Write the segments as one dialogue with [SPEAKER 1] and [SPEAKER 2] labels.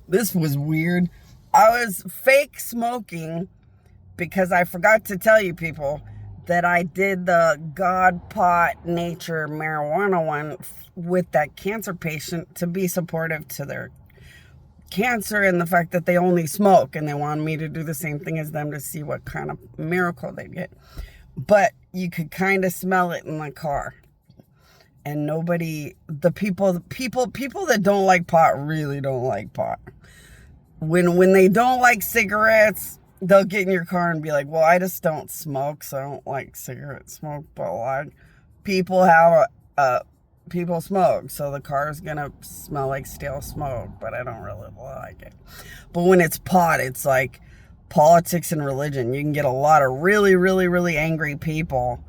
[SPEAKER 1] This was weird. I was fake smoking because I forgot to tell you people that I did the God pot nature marijuana one with that cancer patient to be supportive to their cancer and the fact that they only smoke, and they wanted me to do the same thing as them to see what kind of miracle they'd get. But you could kind of smell it in the car. And nobody, the people that don't like pot really don't like pot. When they don't like cigarettes, they'll get in your car and be like, well, I just don't smoke, so I don't like cigarette smoke. But like, people people smoke, so the car is gonna smell like stale smoke, but I don't really like it. But when it's pot, it's like politics and religion. You can get a lot of really, really, really angry people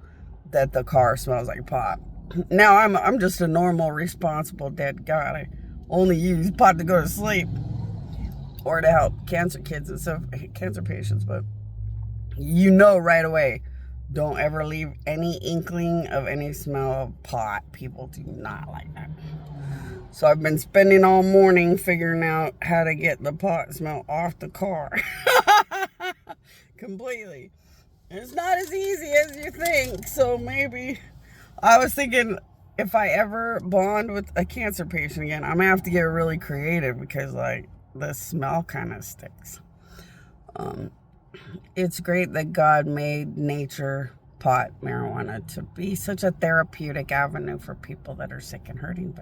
[SPEAKER 1] that the car smells like pot. Now I'm just a normal, responsible, dead guy. I only use pot to go to sleep or to help cancer kids and stuff, cancer patients. But you know right away, don't ever leave any inkling of any smell of pot. People do not like that. So I've been spending all morning figuring out how to get the pot smell off the car. Completely. It's not as easy as you think. So maybe I was thinking, if I ever bond with a cancer patient again, I'm gonna have to get really creative, because like the smell kind of sticks. It's great that God made nature pot marijuana to be such a therapeutic avenue for people that are sick and hurting,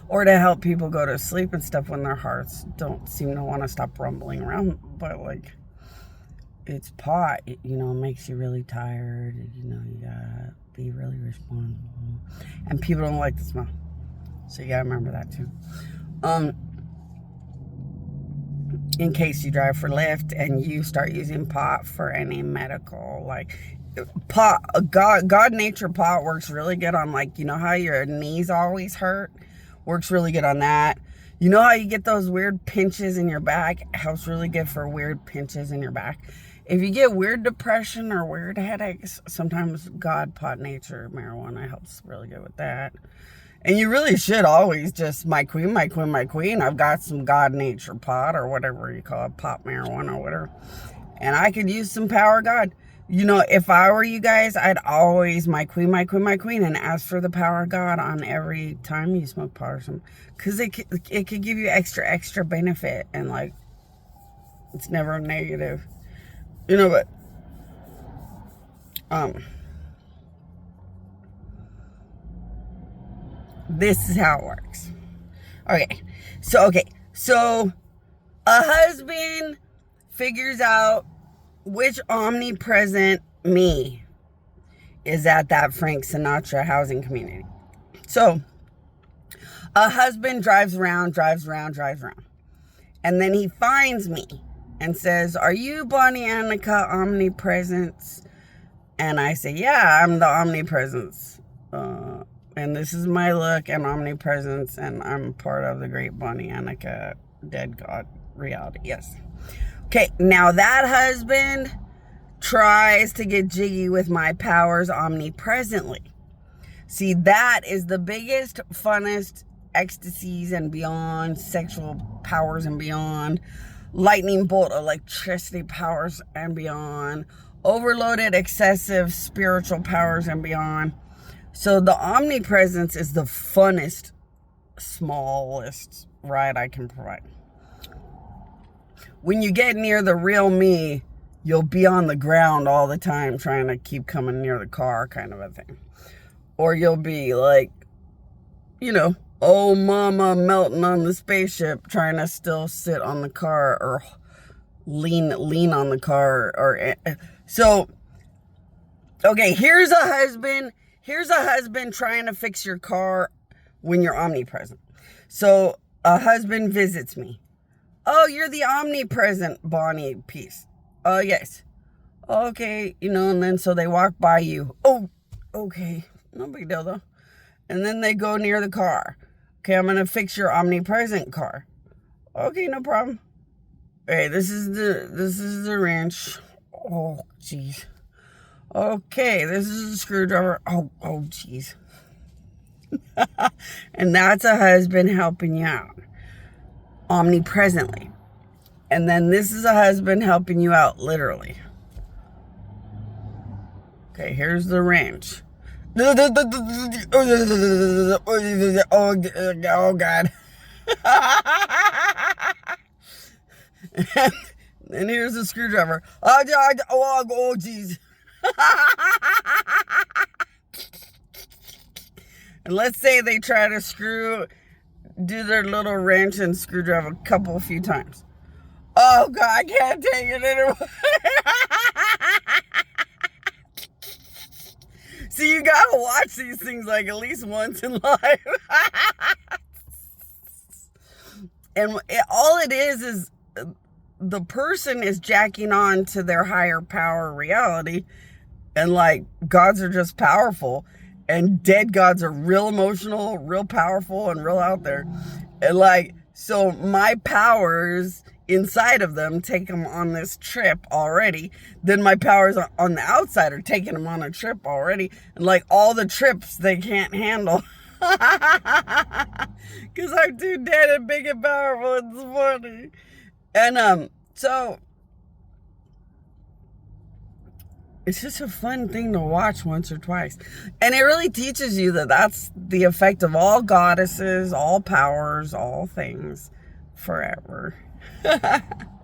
[SPEAKER 1] or to help people go to sleep and stuff when their hearts don't seem to want to stop rumbling around. But like, it's pot, it makes you really tired. You gotta be really responsible, and people don't like the smell, so you gotta remember that too. In case you drive for Lyft and you start using pot for any medical, like pot, God nature pot works really good on, like, how your knees always hurt, works really good on that. You know how you get those weird pinches in your back? It helps really good for weird pinches in your back. If you get weird depression or weird headaches, sometimes God pot nature marijuana helps really good with that. And you really should always just, my queen, my queen, my queen. I've got some God nature pot, or whatever you call it, pot marijuana or whatever. And I could use some power God. If I were you guys, I'd always my queen, my queen, my queen, and ask for the power of God on every time you smoke pot or something. Because it could give you extra benefit, and like, it's never negative. But this is how it works. So a husband figures out which omnipresent me is at that Frank Sinatra housing community. So a husband drives around, and then he finds me and says, "Are you Bonnie Annika Omnipresence?" And I say, "Yeah, I'm the Omnipresence. And this is my look and omnipresence, and I'm part of the great Bonnie Annika dead God reality." Yes. Okay, now that husband tries to get jiggy with my powers omnipresently. See, that is the biggest, funnest ecstasies and beyond, sexual powers and beyond, lightning bolt electricity powers and beyond, overloaded excessive spiritual powers and beyond. So the omnipresence is the funnest, smallest ride I can provide. When you get near the real me, you'll be on the ground all the time trying to keep coming near the car, kind of a thing. Or you'll be like, oh mama melting on the spaceship, trying to still sit on the car or lean on the car. So, okay, here's a husband trying to fix your car when you're omnipresent. So a husband visits me. "Oh, you're the omnipresent Bonnie piece." "Oh, yes." "Okay," and then so they walk by you. "Oh, okay, no big deal though." And then they go near the car. "Okay, I'm gonna fix your omnipresent car." "Okay, no problem." "Hey, this is the wrench." "Oh, jeez." "Okay, this is a screwdriver." Oh, jeez. And that's a husband helping you out. omnipresently. And then this is a husband helping you out, literally. Okay, here's the wrench. Oh, God. And here's the screwdriver. Oh, geez. And let's say they try to do their little wrench and screwdriver a few times. Oh, God, I can't take it anymore. See, you gotta watch these things like at least once in life. And all it is the person is jacking on to their higher power reality. And like, gods are just powerful. And dead gods are real emotional, real powerful, and real out there. And like, so my powers inside of them take them on this trip already. Then my powers on the outside are taking them on a trip already. And like all the trips they can't handle. Because I'm too dead and big and powerful. It's funny. And so it's just a fun thing to watch once or twice. And it really teaches you that that's the effect of all goddesses, all powers, all things forever.